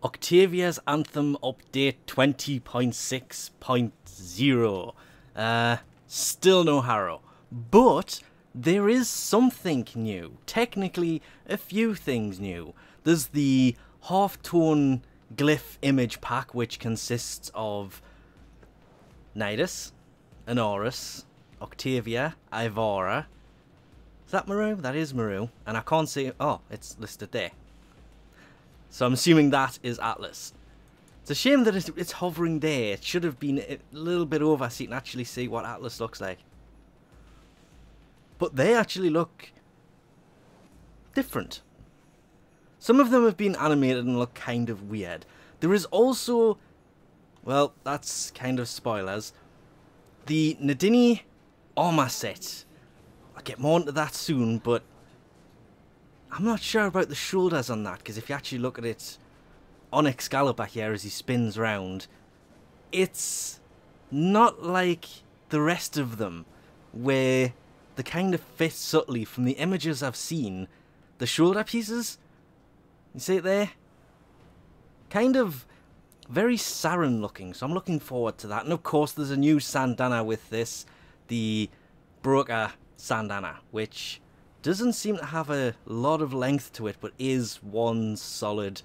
Octavia's Anthem Update 20.6.0. Still no Harrow. But there is something new. Technically, a few things new. There's the Halftone Glyph Image Pack, which consists of Nidus, Inaros, Octavia, Ivara. Is that Maroo? That is Maroo. And I can't see... Oh, it's listed there. So I'm assuming that is Atlas. It's a shame that it's hovering there. It should have been a little bit over so you can actually see what Atlas looks like. But they actually look different. Some of them have been animated and look kind of weird. There is also... Well, that's kind of spoilers. The Nidina Armor Set. I'll get more into that soon, but I'm not sure about the shoulders on that, because if you actually look at it on Excalibur here as he spins round, it's not like the rest of them, where they kind of fit subtly. From the images I've seen, the shoulder pieces, you see it there? Kind of very sarin looking, so I'm looking forward to that. And of course there's a new Syandana with this, the Broca Syandana, which doesn't seem to have a lot of length to it, but is one solid...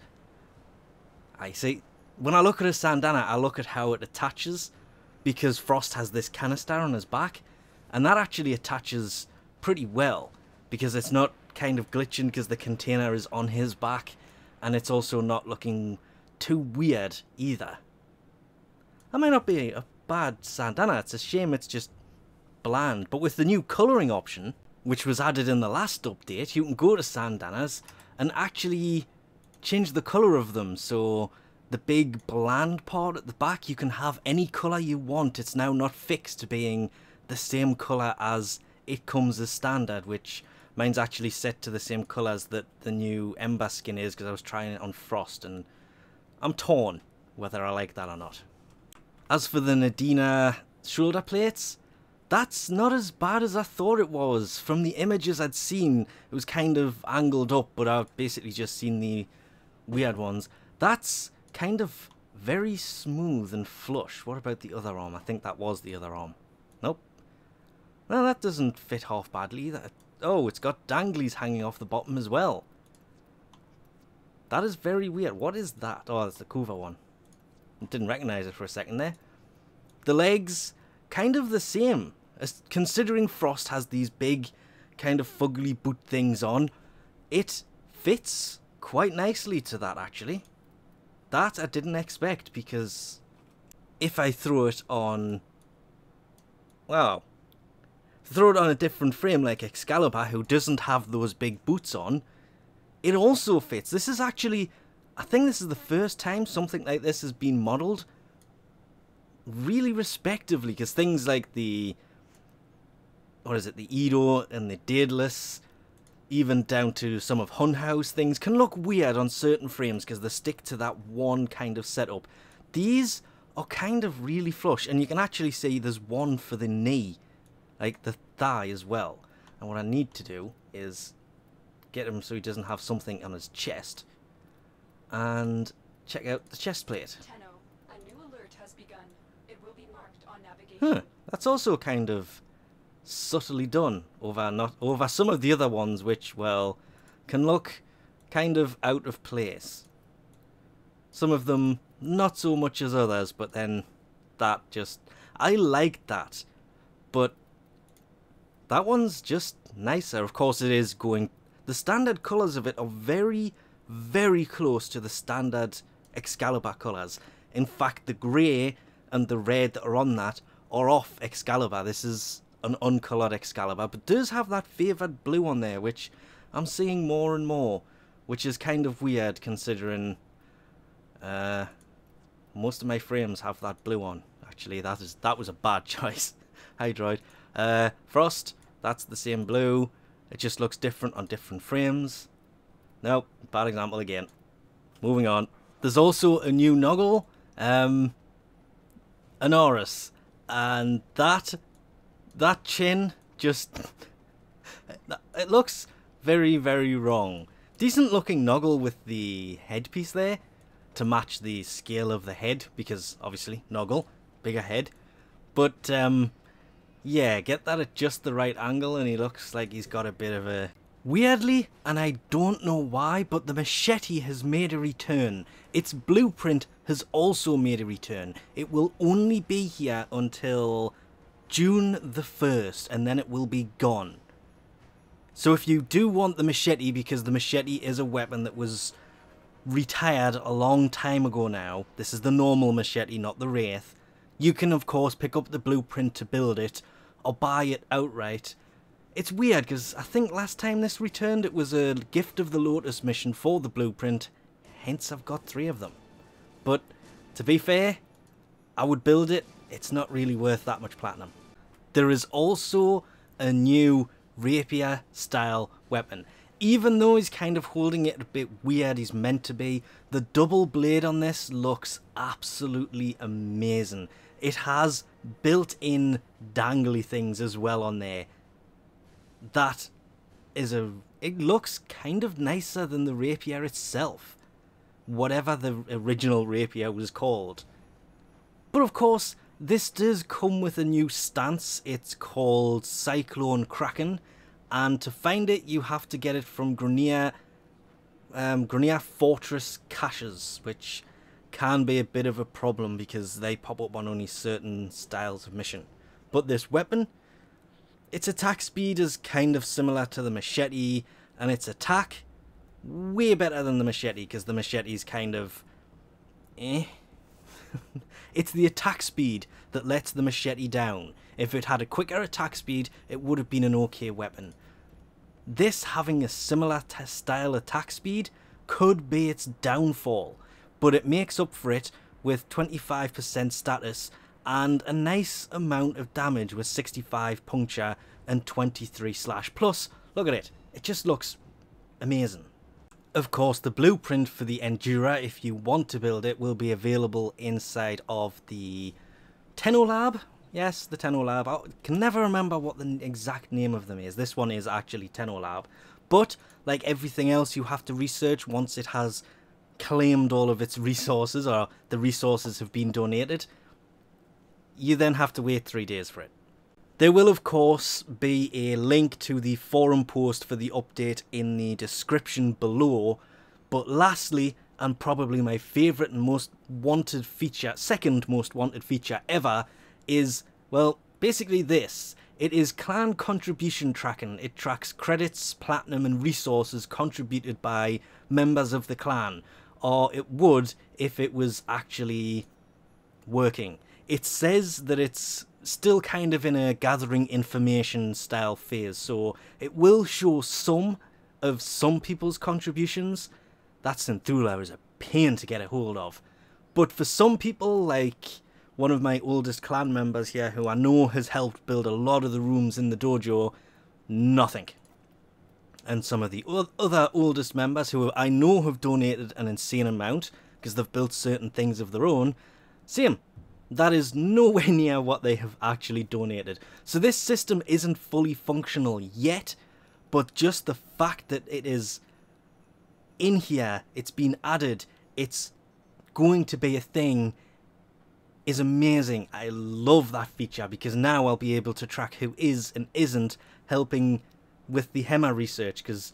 I see. When I look at a Syandana, I look at how it attaches, because Frost has this canister on his back, and that actually attaches pretty well, because it's not kind of glitching because the container is on his back, and it's also not looking too weird either. That might not be a bad Syandana, it's a shame it's just bland, but with the new colouring option, which was added in the last update, you can go to Syandanas and actually change the colour of them. So the big bland part at the back, you can have any colour you want. It's now not fixed to being the same colour as it comes as standard, which mine's actually set to the same colours that the new Ember skin is, because I was trying it on Frost and I'm torn whether I like that or not. As for the Nidina shoulder plates, that's not as bad as I thought it was. From the images I'd seen, it was kind of angled up, but I've basically just seen the weird ones. That's kind of very smooth and flush. What about the other arm? I think that was the other arm. Nope. Well, that doesn't fit half badly either. Oh, it's got danglies hanging off the bottom as well. That is very weird. What is that? Oh, that's the Kuva one. I didn't recognize it for a second there. The legs, kind of the same. Considering Frost has these big kind of fugly boot things on, it fits quite nicely to that actually. That I didn't expect, because if I throw it on, well, throw it on a different frame like Excalibur, who doesn't have those big boots on, it also fits. This is actually, I think this is the first time something like this has been modelled really respectively, because things like the, what is it, the Edo and the Daedalus, even down to some of Hunhouse things, can look weird on certain frames because they stick to that one kind of setup. These are kind of really flush, and you can actually see there's one for the knee, like the thigh as well. And what I need to do is get him so he doesn't have something on his chest, and check out the chest plate. Tenno, a new alert has begun. It will be marked on navigation. Huh, that's also kind of subtly done over some of the other ones, which, well, can look kind of out of place. Some of them not so much as others, but then that just, I like that, but that one's just nicer. Of course it is going, the standard colours of it are very, very close to the standard Excalibur colours. In fact, the grey and the red that are on that are off Excalibur. This is an uncoloured Excalibur, but does have that favoured blue on there, which I'm seeing more and more, which is kind of weird considering most of my frames have that blue on. Actually, that was a bad choice. Hi Droid. Frost, that's the same blue. It just looks different on different frames. Nope, bad example again. Moving on. There's also a new Noggle, Inaros, and that chin just, it looks very, very wrong. Decent looking Noggle with the headpiece there, to match the scale of the head, because obviously Noggle, bigger head. But yeah, get that at just the right angle and he looks like he's got a bit of a... Weirdly, and I don't know why, but the machete has made a return. Its blueprint has also made a return. It will only be here until June the 1st, and then it will be gone. So if you do want the machete, because the machete is a weapon that was retired a long time ago now, this is the normal machete, not the Wraith, you can of course pick up the blueprint to build it, or buy it outright. It's weird, because I think last time this returned it was a Gift of the Lotus mission for the blueprint, hence I've got 3 of them. But, to be fair, I would build it, it's not really worth that much platinum. There is also a new rapier style weapon. Even though he's kind of holding it a bit weird, he's meant to be, the double blade on this looks absolutely amazing. It has built-in dangly things as well on there. That is it looks kind of nicer than the rapier itself, whatever the original rapier was called. But of course, this does come with a new stance. It's called Cyclone Kraken, and to find it you have to get it from Grineer Fortress caches, which can be a bit of a problem because they pop up on only certain styles of mission. But this weapon, its attack speed is kind of similar to the machete, and its attack way better than the machete, because the machete is kind of It's the attack speed that lets the machete down. If it had a quicker attack speed, it would have been an okay weapon. This having a similar style attack speed could be its downfall, but it makes up for it with 25% status and a nice amount of damage with 65 puncture and 23 slash. Plus, look at it, it just looks amazing. Of course, the blueprint for the Endura, if you want to build it, will be available inside of the Tenno Lab. Yes, the Tenno Lab. I can never remember what the exact name of them is. This one is actually Tenno Lab. But, like everything else, you have to research once it has claimed all of its resources, or the resources have been donated. You then have to wait 3 days for it. There will of course be a link to the forum post for the update in the description below, but lastly, and probably my favourite and most wanted feature, second most wanted feature ever, is, well, basically this. It is clan contribution tracking. It tracks credits, platinum and resources contributed by members of the clan, or it would if it was actually working. It says that it's still kind of in a gathering information style phase, so it will show some of some people's contributions. That Synthula is a pain to get a hold of. But for some people, like one of my oldest clan members here, who I know has helped build a lot of the rooms in the dojo, nothing. And some of the other oldest members who I know have donated an insane amount, because they've built certain things of their own, same. That is nowhere near what they have actually donated. So this system isn't fully functional yet, but just the fact that it is in here, it's been added, it's going to be a thing, is amazing. I love that feature, because now I'll be able to track who is and isn't helping with the HEMA research, because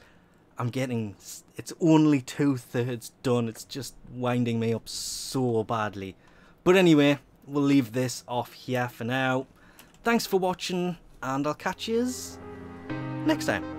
I'm getting, it's only 2/3 done. It's just winding me up so badly. But anyway, we'll leave this off here for now. Thanks for watching, and I'll catch yous next time.